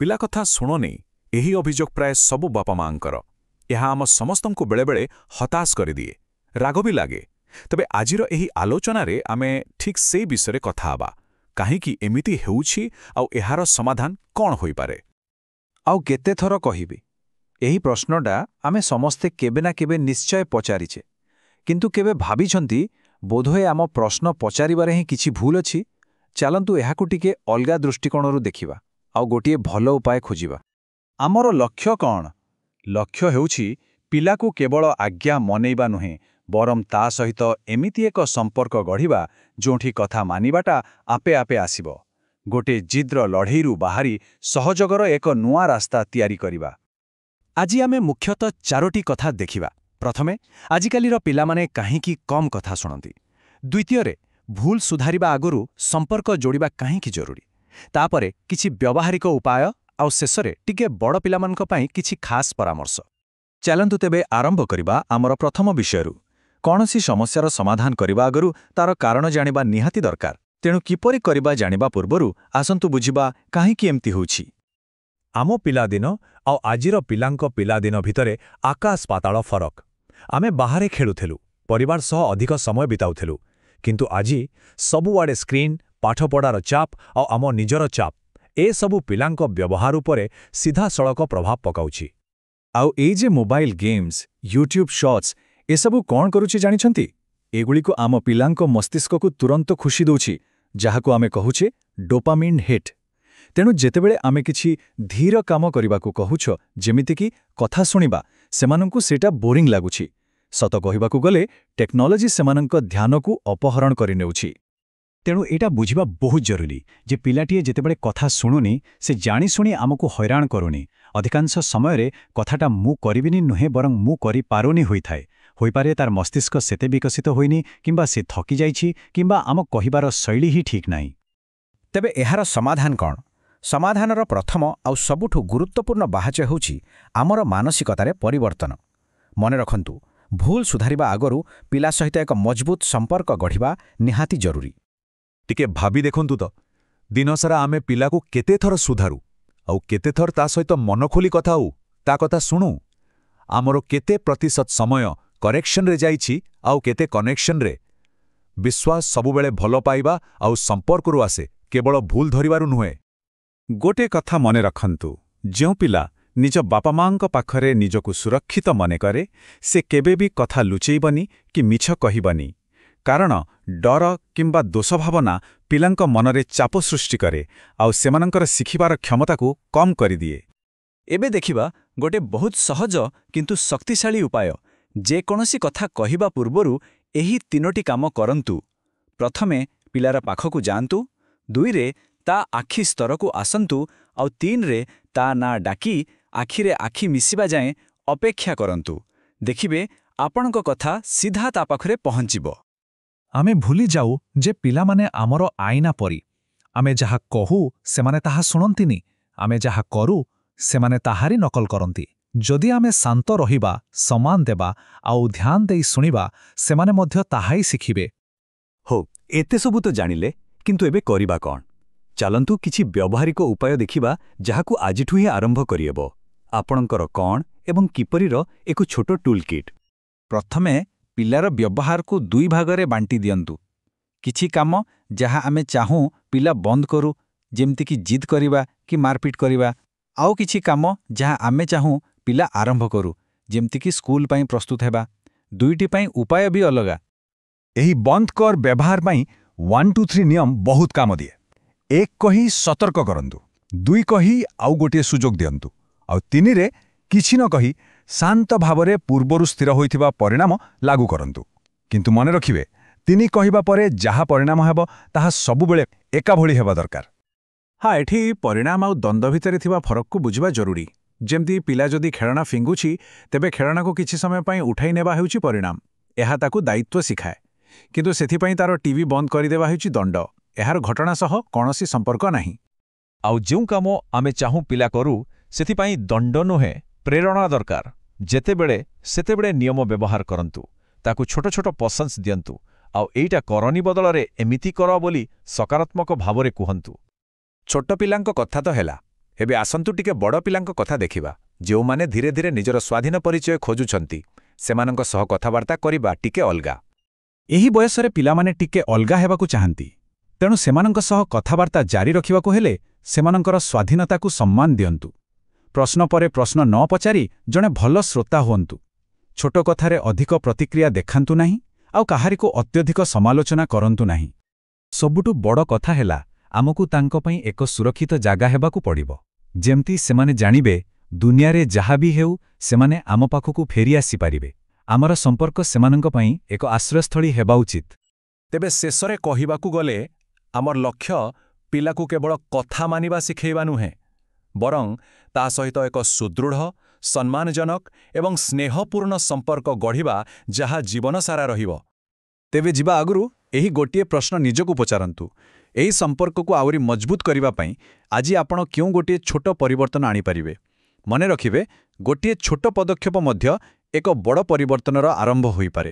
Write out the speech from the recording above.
ପିଲା କଥା ଶୁଣନି ଏହି ଅଭିଯୋଗ ପ୍ରାୟ ସବୁ ବାପା ମାଙ୍କର। ଏହା ଆମ ସମସ୍ତଙ୍କୁ ବେଳେବେଳେ ହତାଶ କରିଦିଏ, ରାଗ ବି ଲାଗେ। ତେବେ ଆଜିର ଏହି ଆଲୋଚନାରେ ଆମେ ଠିକ୍ ସେଇ ବିଷୟରେ କଥା ହେବା। କାହିଁକି ଏମିତି ହେଉଛି ଆଉ ଏହାର ସମାଧାନ କ'ଣ ହୋଇପାରେ? ଆଉ କେତେଥର କହିବି, ଏହି ପ୍ରଶ୍ନଟା ଆମେ ସମସ୍ତେ କେବେ ନା କେବେ ନିଶ୍ଚୟ ପଚାରିଛେ। କିନ୍ତୁ କେବେ ଭାବିଛନ୍ତି ବୋଧହୁଏ ଆମ ପ୍ରଶ୍ନ ପଚାରିବାରେ ହିଁ କିଛି ଭୁଲ ଅଛି? ଚାଲନ୍ତୁ ଏହାକୁ ଟିକେ ଅଲଗା ଦୃଷ୍ଟିକୋଣରୁ ଦେଖିବା ଆଉ ଗୋଟିଏ ଭଲ ଉପାୟ ଖୋଜିବା। ଆମର ଲକ୍ଷ୍ୟ କ'ଣ? ଲକ୍ଷ୍ୟ ହେଉଛି ପିଲାକୁ କେବଳ ଆଜ୍ଞା ମନେଇବା ନୁହେଁ, ବରଂ ତା ସହିତ ଏମିତି ଏକ ସମ୍ପର୍କ ଗଢ଼ିବା ଯେଉଁଠି କଥା ମାନିବାଟା ଆପେ ଆପେ ଆସିବ। ଗୋଟିଏ ଜିଦ୍ର ଲଢ଼େଇରୁ ବାହାରି ସହଯୋଗର ଏକ ନୂଆ ରାସ୍ତା ତିଆରି କରିବା। ଆଜି ଆମେ ମୁଖ୍ୟତଃ 4ଟି କଥା ଦେଖିବା। ପ୍ରଥମେ, ଆଜିକାଲିର ପିଲାମାନେ କାହିଁକି କମ୍ କଥା ଶୁଣନ୍ତି। ଦ୍ୱିତୀୟରେ, ଭୁଲ ସୁଧାରିବା ଆଗରୁ ସମ୍ପର୍କ ଯୋଡ଼ିବା କାହିଁକି ଜରୁରୀ। ତାପରେ କିଛି ବ୍ୟବହାରିକ ଉପାୟ, ଆଉ ଶେଷରେ ଟିକେ ବଡ଼ ପିଲାମାନଙ୍କ ପାଇଁ କିଛି ଖାସ୍ ପରାମର୍ଶ। ଚାଲନ୍ତୁ ତେବେ ଆରମ୍ଭ କରିବା ଆମର ପ୍ରଥମ ବିଷୟରୁ। କୌଣସି ସମସ୍ୟାର ସମାଧାନ କରିବା ଆଗରୁ ତାର କାରଣ ଜାଣିବା ନିହାତି ଦରକାର। ତେଣୁ କିପରି କରିବା ଜାଣିବା ପୂର୍ବରୁ ଆସନ୍ତୁ ବୁଝିବା କାହିଁକି ଏମିତି ହେଉଛି। ଆମ ପିଲାଦିନ ଆଉ ଆଜିର ପିଲାଙ୍କ ପିଲାଦିନ ଭିତରେ ଆକାଶ ପାତାଳ ଫରକ। ଆମେ ବାହାରେ ଖେଳୁଥିଲୁ, ପରିବାର ସହ ଅଧିକ ସମୟ ବିତାଉଥିଲୁ। କିନ୍ତୁ ଆଜି ସବୁଆଡ଼େ ସ୍କ୍ରିନ୍, ପାଠପଢ଼ାର ଚାପ ଆଉ ଆମ ନିଜର ଚାପ, ଏସବୁ ପିଲାଙ୍କ ବ୍ୟବହାର ଉପରେ ସିଧାସଳଖ ପ୍ରଭାବ ପକାଉଛି। ଆଉ ଏଇ ଯେ ମୋବାଇଲ ଗେମ୍ସ, ୟୁଟ୍ୟୁବ ଶର୍ଟସ୍, ଏସବୁ କ'ଣ କରୁଛି ଜାଣିଛନ୍ତି? ଏଗୁଡ଼ିକୁ ଆମ ପିଲାଙ୍କ ମସ୍ତିଷ୍କକୁ ତୁରନ୍ତ ଖୁସି ଦେଉଛି, ଯାହାକୁ ଆମେ କହୁଛେ ଡୋପାମିନ୍ ହିଟ୍। ତେଣୁ ଯେତେବେଳେ ଆମେ କିଛି ଧୀର କାମ କରିବାକୁ କହୁଛ, ଯେମିତିକି କଥା ଶୁଣିବା, ସେମାନଙ୍କୁ ସେଇଟା ବୋରିଂ ଲାଗୁଛି। ସତ କହିବାକୁ ଗଲେ ଟେକ୍ନୋଲୋଜି ସେମାନଙ୍କ ଧ୍ୟାନକୁ ଅପହରଣ କରିନେଉଛି। ତେଣୁ ଏଇଟା ବୁଝିବା ବହୁତ ଜରୁରୀ ଯେ ପିଲାଟିଏ ଯେତେବେଳେ କଥା ଶୁଣୁନି, ସେ ଜାଣିଶୁଣି ଆମକୁ ହଇରାଣ କରୁନି। ଅଧିକାଂଶ ସମୟରେ କଥାଟା ମୁଁ କରିବିନି ନୁହେଁ, ବରଂ ମୁଁ କରିପାରୁନି ହୋଇଥାଏ। ହୋଇପାରେ ତାର ମସ୍ତିଷ୍କ ସେତେ ବିକଶିତ ହୋଇନି, କିମ୍ବା ସେ ଥକି ଯାଇଛି, କିମ୍ବା ଆମ କହିବାର ଶୈଳୀ ହିଁ ଠିକ୍ ନାହିଁ। ତେବେ ଏହାର ସମାଧାନ କ'ଣ? ସମାଧାନର ପ୍ରଥମ ଆଉ ସବୁଠୁ ଗୁରୁତ୍ୱପୂର୍ଣ୍ଣ ବାହାଚ ହେଉଛି ଆମର ମାନସିକତାରେ ପରିବର୍ତ୍ତନ। ମନେ ରଖନ୍ତୁ, ଭୁଲ ସୁଧାରିବା ଆଗରୁ ପିଲା ସହିତ ଏକ ମଜବୁତ ସମ୍ପର୍କ ଗଢ଼ିବା ନିହାତି ଜରୁରୀ। ଟିକେ ଭାବି ଦେଖନ୍ତୁ ତ, ଦିନସାରା ଆମେ ପିଲାକୁ କେତେଥର ସୁଧାରୁ, ଆଉ କେତେଥର ତା ସହିତ ମନ ଖୋଲି କଥା ହଉ, ତା କଥା ଶୁଣୁ। ଆମର କେତେ ପ୍ରତିଶତ ସମୟ କରେକ୍ସନରେ ଯାଇଛି ଆଉ କେତେ କନେକ୍ସନରେ? ବିଶ୍ୱାସ ସବୁବେଳେ ଭଲ ପାଇବା ଆଉ ସମ୍ପର୍କରୁ ଆସେ, କେବଳ ଭୁଲ ଧରିବାରୁ ନୁହେଁ। ଗୋଟେ କଥା ମନେ ରଖନ୍ତୁ, ଯେଉଁ ପିଲା ନିଜ ବାପା ମାଙ୍କ ପାଖରେ ନିଜକୁ ସୁରକ୍ଷିତ ମନେକରେ, ସେ କେବେ ବି କଥା ଲୁଚେଇବନି କି ମିଛ କହିବନି। କାରଣ ଡର କିମ୍ବା ଦୋଷ ଭାବନା ପିଲାଙ୍କ ମନରେ ଚାପ ସୃଷ୍ଟି କରେ ଆଉ ସେମାନଙ୍କର ଶିଖିବାର କ୍ଷମତାକୁ କମ୍ କରିଦିଏ। ଏବେ ଦେଖିବା ଗୋଟେ ବହୁତ ସହଜ କିନ୍ତୁ ଶକ୍ତିଶାଳୀ ଉପାୟ। ଯେକୌଣସି କଥା କହିବା ପୂର୍ବରୁ ଏହି 3ଟି କାମ କରନ୍ତୁ। ପ୍ରଥମେ, ପିଲାର ପାଖକୁ ଯାଆନ୍ତୁ। 2ରେ, ତା ଆଖି ସ୍ତରକୁ ଆସନ୍ତୁ। ଆଉ 3ରେ, ତା ନାଁ ଡାକି ଆଖିରେ ଆଖି ମିଶିବା ଯାଏଁ ଅପେକ୍ଷା କରନ୍ତୁ। ଦେଖିବେ ଆପଣଙ୍କ କଥା ସିଧା ତା ପାଖରେ ପହଞ୍ଚିବ। ଆମେ ଭୁଲି ଯାଉ ଯେ ପିଲାମାନେ ଆମର ଆଇନା ପରି। ଆମେ ଯାହା କହୁ ସେମାନେ ତାହା ଶୁଣନ୍ତିନି, ଆମେ ଯାହା କରୁ ସେମାନେ ତାହାରି ନକଲ କରନ୍ତି। ଯଦି ଆମେ ଶାନ୍ତ ରହିବା, ସମ୍ମାନ ଦେବା ଆଉ ଧ୍ୟାନ ଦେଇ ଶୁଣିବା, ସେମାନେ ମଧ୍ୟ ତାହା ହିଁ ଶିଖିବେ। ହଉ, ଏତେ ସବୁ ତ ଜାଣିଲେ, କିନ୍ତୁ ଏବେ କରିବା କ'ଣ? ଚାଲନ୍ତୁ କିଛି ବ୍ୟବହାରିକ ଉପାୟ ଦେଖିବା, ଯାହାକୁ ଆଜିଠୁ ହିଁ ଆରମ୍ଭ କରିହେବ। ଆପଣଙ୍କର କ'ଣ ଏବଂ କିପରିର ଏକ ଛୋଟ ଟୁଲ୍ କିଟ୍। ପ୍ରଥମେ, ପିଲାର ବ୍ୟବହାରକୁ 2 ଭାଗରେ ବାଣ୍ଟି ଦିଅନ୍ତୁ। କିଛି କାମ ଯାହା ଆମେ ଚାହୁଁ ପିଲା ବନ୍ଦ କରୁ, ଯେମିତିକି ଜିଦ୍ କରିବା କି ମାରପିଟ୍ କରିବା। ଆଉ କିଛି କାମ ଯାହା ଆମେ ଚାହୁଁ ପିଲା ଆରମ୍ଭ କରୁ, ଯେମିତିକି ସ୍କୁଲ ପାଇଁ ପ୍ରସ୍ତୁତ ହେବା। 2ଟି ପାଇଁ ଉପାୟ ବି ଅଲଗା। ଏହି ବନ୍ଦ କର ବ୍ୟବହାର ପାଇଁ 1, 2, 3 ନିୟମ ବହୁତ କାମ ଦିଏ। 1 କହି ସତର୍କ କରନ୍ତୁ, 2 କହି ଆଉ ଗୋଟିଏ ସୁଯୋଗ ଦିଅନ୍ତୁ, ଆଉ 3ରେ କିଛି ନ କହି ଶାନ୍ତ ଭାବରେ ପୂର୍ବରୁ ସ୍ଥିର ହୋଇଥିବା ପରିଣାମ ଲାଗୁ କରନ୍ତୁ। କିନ୍ତୁ ମନେ ରଖିବେ, 3 କହିବା ପରେ ଯାହା ପରିଣାମ ହେବ ତାହା ସବୁବେଳେ ଏକାଭଳି ହେବା ଦରକାର। ହଁ, ଏଠି ପରିଣାମ ଆଉ ଦ୍ୱନ୍ଦ୍ୱ ଭିତରେ ଥିବା ଫରକକୁ ବୁଝିବା ଜରୁରୀ। ଯେମିତି ପିଲା ଯଦି ଖେଳଣା ଫିଙ୍ଗୁଛି, ତେବେ ଖେଳଣାକୁ କିଛି ସମୟ ପାଇଁ ଉଠାଇ ନେବା ହେଉଛି ପରିଣାମ। ଏହା ତାକୁ ଦାୟିତ୍ୱ ଶିଖାଏ। କିନ୍ତୁ ସେଥିପାଇଁ ତାର ଟିଭି ବନ୍ଦ କରିଦେବା ହେଉଛି ଦଣ୍ଡ। ଏହାର ଘଟଣା ସହ କୌଣସି ସମ୍ପର୍କ ନାହିଁ। ଆଉ ଯେଉଁ କାମ ଆମେ ଚାହୁଁ ପିଲା କରୁ, ସେଥିପାଇଁ ଦଣ୍ଡ ନୁହେଁ, ପ୍ରେରଣା ଦରକାର। ଯେତେବେଳେ ସେତେବେଳେ ନିୟମ ବ୍ୟବହାର କରନ୍ତୁ, ତାକୁ ଛୋଟ ଛୋଟ ପସନ୍ଦ ଦିଅନ୍ତୁ, ଆଉ ଏଇଟା କରନି ବଦଳରେ ଏମିତି କର ବୋଲି ସକାରାତ୍ମକ ଭାବରେ କୁହନ୍ତୁ। ଛୋଟ ପିଲାଙ୍କ କଥା ତ ହେଲା, ଏବେ ଆସନ୍ତୁ ଟିକେ ବଡ଼ ପିଲାଙ୍କ କଥା ଦେଖିବା, ଯେଉଁମାନେ ଧୀରେ ଧୀରେ ନିଜର ସ୍ୱାଧୀନ ପରିଚୟ ଖୋଜୁଛନ୍ତି। ସେମାନଙ୍କ ସହ କଥାବାର୍ତ୍ତା କରିବା ଟିକେ ଅଲଗା। ଏହି ବୟସରେ ପିଲାମାନେ ଟିକେ ଅଲଗା ହେବାକୁ ଚାହାନ୍ତି। ତେଣୁ ସେମାନଙ୍କ ସହ କଥାବାର୍ତ୍ତା ଜାରି ରଖିବାକୁ ହେଲେ ସେମାନଙ୍କର ସ୍ୱାଧୀନତାକୁ ସମ୍ମାନ ଦିଅନ୍ତୁ। ପ୍ରଶ୍ନ ପରେ ପ୍ରଶ୍ନ ନ ପଚାରି ଜଣେ ଭଲ ଶ୍ରୋତା ହୁଅନ୍ତୁ। ଛୋଟ କଥାରେ ଅଧିକ ପ୍ରତିକ୍ରିୟା ଦେଖାନ୍ତୁ ନାହିଁ, ଆଉ କାହାରିକୁ ଅତ୍ୟଧିକ ସମାଲୋଚନା କରନ୍ତୁ ନାହିଁ। ସବୁଠୁ ବଡ଼ କଥା ହେଲା, ଆମକୁ ତାଙ୍କ ପାଇଁ ଏକ ସୁରକ୍ଷିତ ଜାଗା ହେବାକୁ ପଡ଼ିବ। ଯେମିତି ସେମାନେ ଜାଣିବେ, ଦୁନିଆରେ ଯାହା ବି ହେଉ ସେମାନେ ଆମ ପାଖକୁ ଫେରି ଆସିପାରିବେ। ଆମର ସମ୍ପର୍କ ସେମାନଙ୍କ ପାଇଁ ଏକ ଆଶ୍ରୟସ୍ଥଳୀ ହେବା ଉଚିତ। ତେବେ ଶେଷରେ କହିବାକୁ ଗଲେ, ଆମର ଲକ୍ଷ୍ୟ ପିଲାକୁ କେବଳ କଥା ମାନିବା ଶିଖେଇବା ନୁହେଁ, ବରଂ ତା ସହିତ ଏକ ସୁଦୃଢ଼, ସମ୍ମାନଜନକ ଏବଂ ସ୍ନେହପୂର୍ଣ୍ଣ ସମ୍ପର୍କ ଗଢ଼ିବା, ଯାହା ଜୀବନସାରା ରହିବ। ତେବେ ଯିବା ଆଗରୁ ଏହି ଗୋଟିଏ ପ୍ରଶ୍ନ ନିଜକୁ ପଚାରନ୍ତୁ। ଏହି ସମ୍ପର୍କକୁ ଆହୁରି ମଜବୁତ କରିବା ପାଇଁ ଆଜି ଆପଣ କେଉଁ ଗୋଟିଏ ଛୋଟ ପରିବର୍ତ୍ତନ ଆଣିପାରିବେ? ମନେ ରଖିବେ, ଗୋଟିଏ ଛୋଟ ପଦକ୍ଷେପ ମଧ୍ୟ ଏକ ବଡ଼ ପରିବର୍ତ୍ତନର ଆରମ୍ଭ ହୋଇପାରେ।